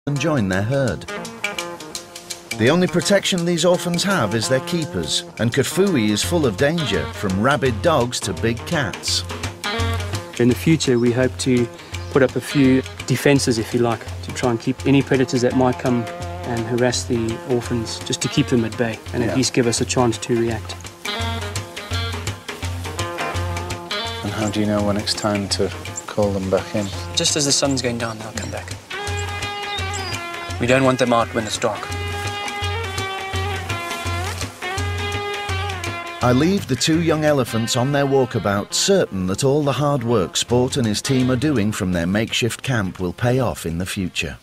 and join their herd. The only protection these orphans have is their keepers, and Kafui is full of danger, from rabid dogs to big cats. In the future, we hope to put up a few defences, if you like, to try and keep any predators that might come and harass the orphans, just to keep them at bay and at least give us a chance to react. And how do you know when it's time to call them back in? Just as the sun's going down, they'll come back. We don't want them out when it's dark. I leave the two young elephants on their walkabout, certain that all the hard work Sport and his team are doing from their makeshift camp will pay off in the future.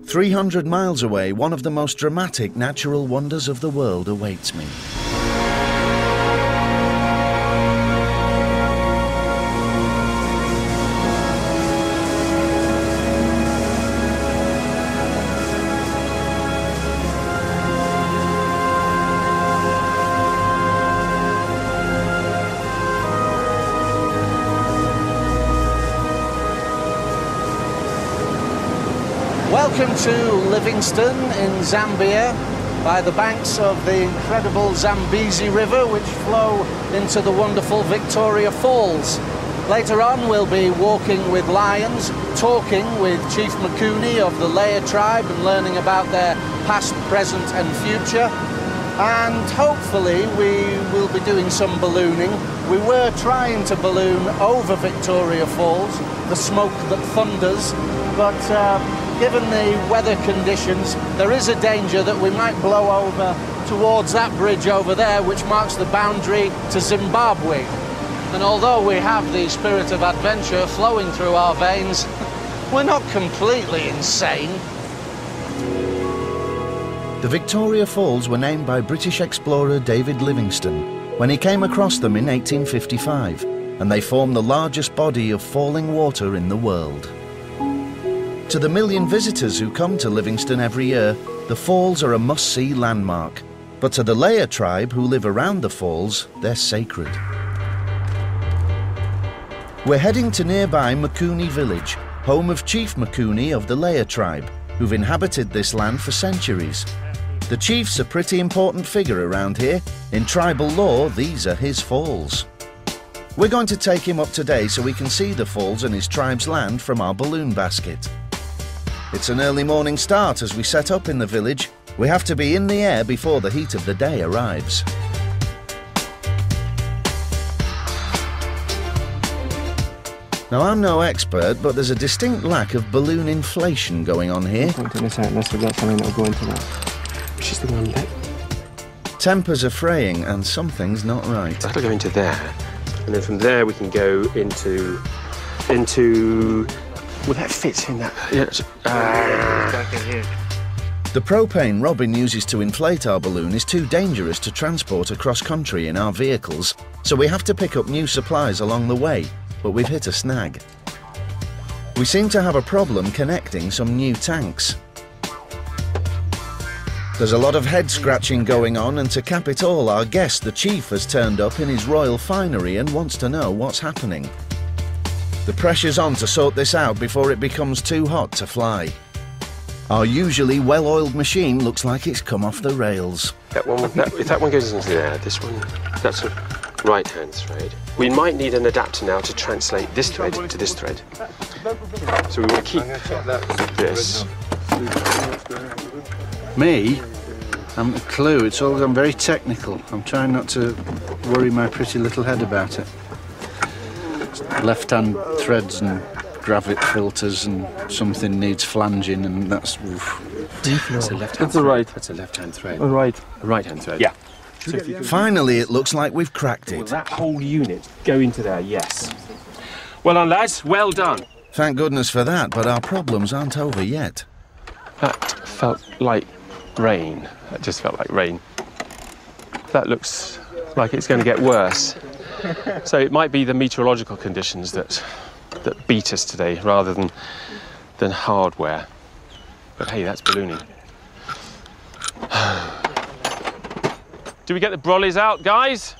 "300 miles away, one of the most dramatic natural wonders of the world awaits me. Welcome to Livingstone in Zambia, by the banks of the incredible Zambezi River, which flow into the wonderful Victoria Falls. Later on we'll be walking with lions, talking with Chief Makuni of the Leia tribe and learning about their past, present and future. And hopefully we will be doing some ballooning. We were trying to balloon over Victoria Falls, the smoke that thunders, but given the weather conditions, there is a danger that we might blow over towards that bridge over there, which marks the boundary to Zimbabwe. And although we have the spirit of adventure flowing through our veins, we're not completely insane. The Victoria Falls were named by British explorer David Livingstone when he came across them in 1855, and they form the largest body of falling water in the world. To the million visitors who come to Livingstone every year, the falls are a must-see landmark. But to the Leia tribe who live around the falls, they're sacred. We're heading to nearby Makuni village, home of Chief Makuni of the Leia tribe, who've inhabited this land for centuries. The chief's a pretty important figure around here. In tribal law, these are his falls. We're going to take him up today so we can see the falls and his tribe's land from our balloon basket. It's an early morning start as we set up in the village. We have to be in the air before the heat of the day arrives. Now, I'm no expert, but there's a distinct lack of balloon inflation going on here. Pointing this out unless we've got something that will go into that. Which is the one that... Tempers are fraying and something's not right. That'll go into there, and then from there we can go into... Well, that fits in that. The propane Robin uses to inflate our balloon is too dangerous to transport across country in our vehicles, so we have to pick up new supplies along the way, but we've hit a snag. We seem to have a problem connecting some new tanks. There's a lot of head scratching going on, and to cap it all, our guest, the chief, has turned up in his royal finery and wants to know what's happening. The pressure's on to sort this out before it becomes too hot to fly. Our usually well-oiled machine looks like it's come off the rails. If that one goes into there, this one, that's a right-hand thread. We might need an adapter now to translate this thread to this thread. So we want to keep this. Me? I haven't a clue. It's all gone very technical. I'm trying not to worry my pretty little head about it. Left-hand threads and gravit filters, and something needs flanging, and that's... That's a left-hand thread. That's a left-hand thread. Oh, right. A right-hand thread. Yeah. So Finally, it looks like we've cracked will it. that whole unit go into there? Yes. Well done, lads. Well done. Thank goodness for that, but our problems aren't over yet. That felt like rain. That just felt like rain. That looks like it's going to get worse. So it might be the meteorological conditions that beat us today rather than hardware. But hey, that's ballooning. Do we get the brollies out, guys?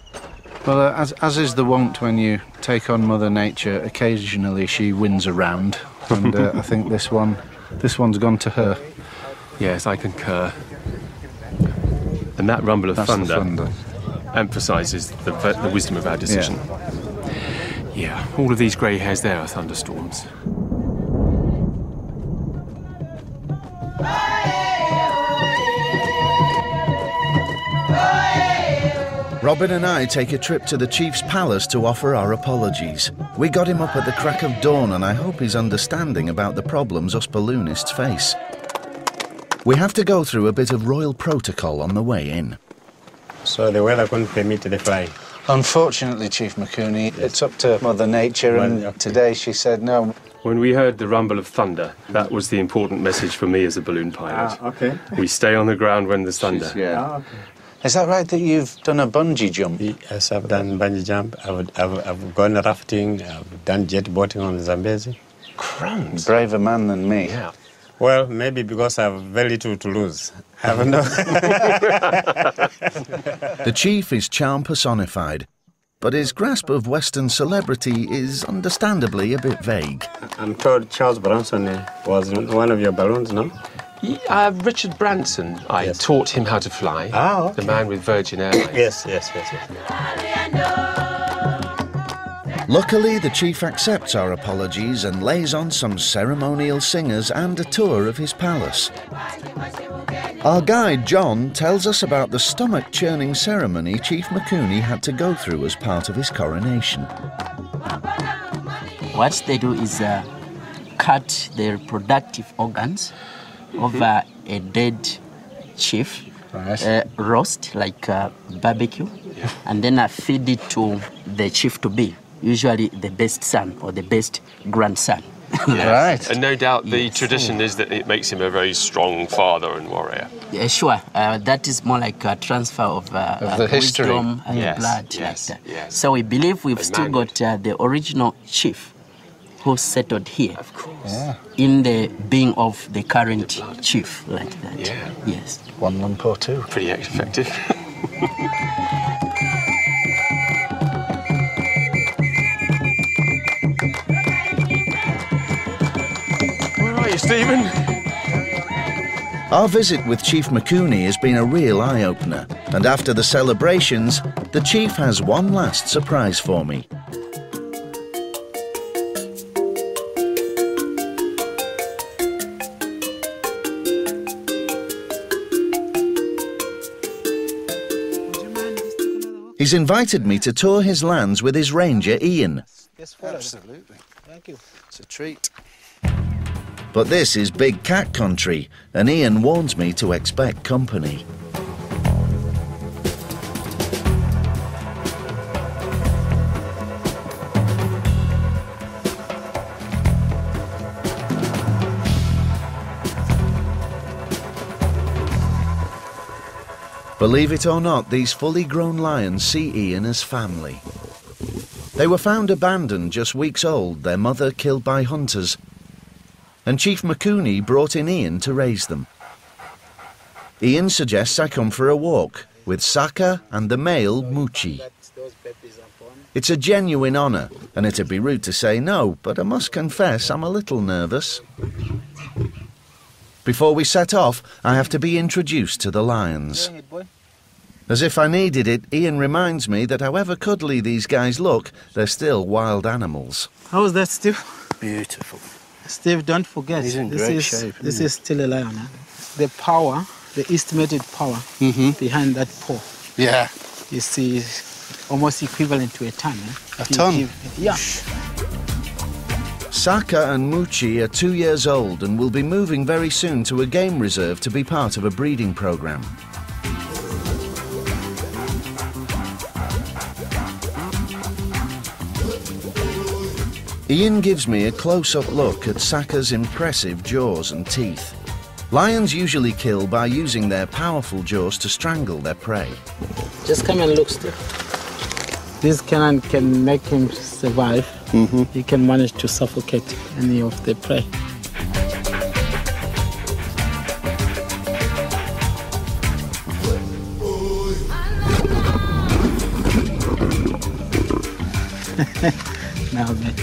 Well, as is the wont when you take on Mother Nature, occasionally she wins a round, and I think this one's gone to her. Yes, I concur. And that rumble of thunder emphasises the wisdom of our decision. Yeah, all of these grey hairs there are thunderstorms. Robin and I take a trip to the Chief's palace to offer our apologies. We got him up at the crack of dawn, and I hope he's understanding about the problems us balloonists face. We have to go through a bit of royal protocol on the way in. So the weather couldn't permit the flying? Unfortunately, Chief McCooney, it's up to Mother Nature, and today she said no. When we heard the rumble of thunder, that was the important message for me as a balloon pilot. Okay. We stay on the ground when there's thunder. Yeah. Is that right that you've done a bungee jump? Yes, I've done bungee jump. I've gone rafting. I've done jet boating on the Zambezi. Crumbs. Braver man than me. Yeah. Well, maybe because I have very little to lose. I don't know. The Chief is charm personified, but his grasp of Western celebrity is understandably a bit vague. I'm told Charles Bronson was one of your balloons, no? Richard Branson, I taught him how to fly. Okay. The man with Virgin Airlines. Yes. Luckily, the Chief accepts our apologies and lays on some ceremonial singers and a tour of his palace. Our guide, John, tells us about the stomach-churning ceremony Chief McCooney had to go through as part of his coronation. What they do is cut the reproductive organs of a dead chief, roast like barbecue, and then feed it to the chief-to-be, usually the best son or the best grandson. Right. And no doubt the tradition is that it makes him a very strong father and warrior. Yeah, sure. That is more like a transfer of the history. Wisdom and blood. Like that. So we believe we've still got the original chief who settled here, Of course. in the being of the current chief, like that. Yeah. Yes. One lump or two. Pretty effective. Where are you, Stephen? Our visit with Chief McCooney has been a real eye-opener, and after the celebrations, the Chief has one last surprise for me. He's invited me to tour his lands with his ranger, Ian. Absolutely. Thank you. It's a treat. But this is big cat country, and Ian warns me to expect company. Believe it or not, these fully grown lions see Ian as family. They were found abandoned just weeks old, their mother killed by hunters, and Chief McCooney brought in Ian to raise them. Ian suggests I come for a walk with Saka and the male Moochie. It's a genuine honour, and it'd be rude to say no, but I must confess I'm a little nervous. Before we set off, I have to be introduced to the lions. As if I needed it, Ian reminds me that however cuddly these guys look, they're still wild animals. How is that, Steve? Beautiful. Steve, don't forget, He's in great shape. This is still a lion. Huh? The power, the estimated power behind that paw. Yeah. You see, almost equivalent to a ton. A ton? Yeah. Saka and Moochie are 2 years old and will be moving very soon to a game reserve to be part of a breeding programme. Ian gives me a close-up look at Saka's impressive jaws and teeth. Lions usually kill by using their powerful jaws to strangle their prey. Just come and look, Steve. This cannon can make him survive. He can manage to suffocate any of the prey. Now, man.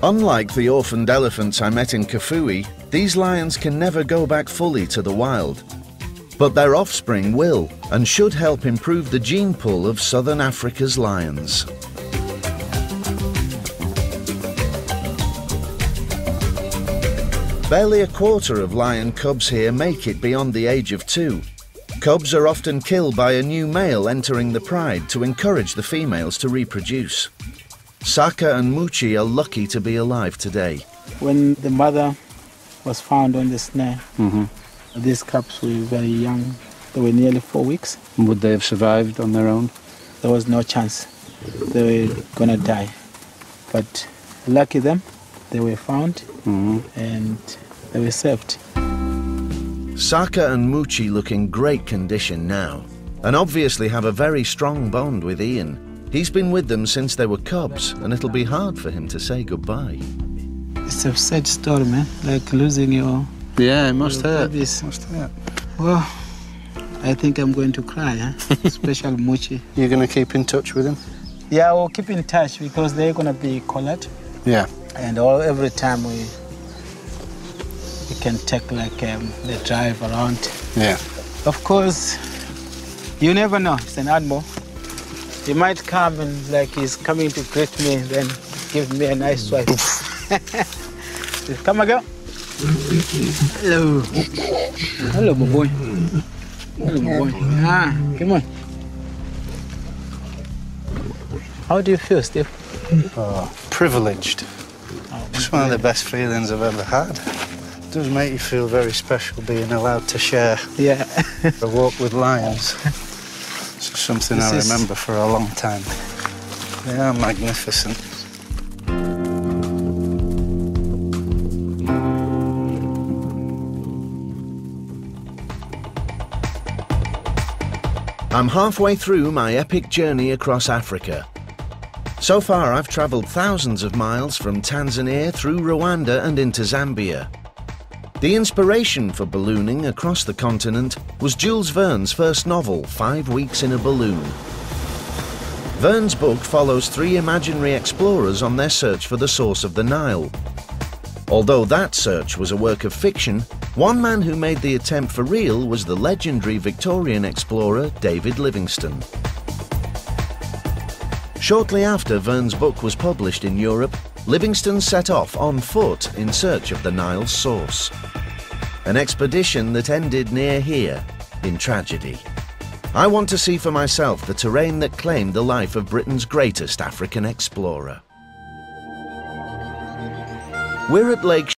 Unlike the orphaned elephants I met in Kafue, these lions can never go back fully to the wild. But their offspring will, and should help improve the gene pool of southern Africa's lions. Barely a quarter of lion cubs here make it beyond the age of 2. Cubs are often killed by a new male entering the pride to encourage the females to reproduce. Saka and Muchi are lucky to be alive today. When the mother was found on the snare, these cubs were very young. They were nearly 4 weeks. Would they have survived on their own? There was no chance. They were gonna die. But lucky them, they were found and they were saved. Saka and Muchi look in great condition now, and obviously have a very strong bond with Ian. He's been with them since they were cubs, and it'll be hard for him to say goodbye. It's a sad story, man. Like losing your... Yeah, it must hurt. babies. Must hurt. Well, I think I'm going to cry, huh? Especially Muchi. You're going to keep in touch with him? Yeah, we'll keep in touch because they're going to be collared. Yeah. And every time we can take like the drive around. Yeah. Of course, you never know. It's an animal. He might come and like he's coming to greet me, then give me a nice swipe. Come again. Hello. Hello, my boy. Hello, my boy. Ah, come on. How do you feel, Steve? Oh, privileged. It's one of the best feelings I've ever had. It does make you feel very special being allowed to share a walk with lions. It's something I remember for a long time. They are magnificent. I'm halfway through my epic journey across Africa. So far, I've travelled thousands of miles from Tanzania through Rwanda and into Zambia. The inspiration for ballooning across the continent was Jules Verne's first novel, 5 Weeks in a Balloon. Verne's book follows 3 imaginary explorers on their search for the source of the Nile. Although that search was a work of fiction, one man who made the attempt for real was the legendary Victorian explorer David Livingstone. Shortly after Verne's book was published in Europe, Livingstone set off on foot in search of the Nile's source. An expedition that ended near here in tragedy. I want to see for myself the terrain that claimed the life of Britain's greatest African explorer. We're at Lake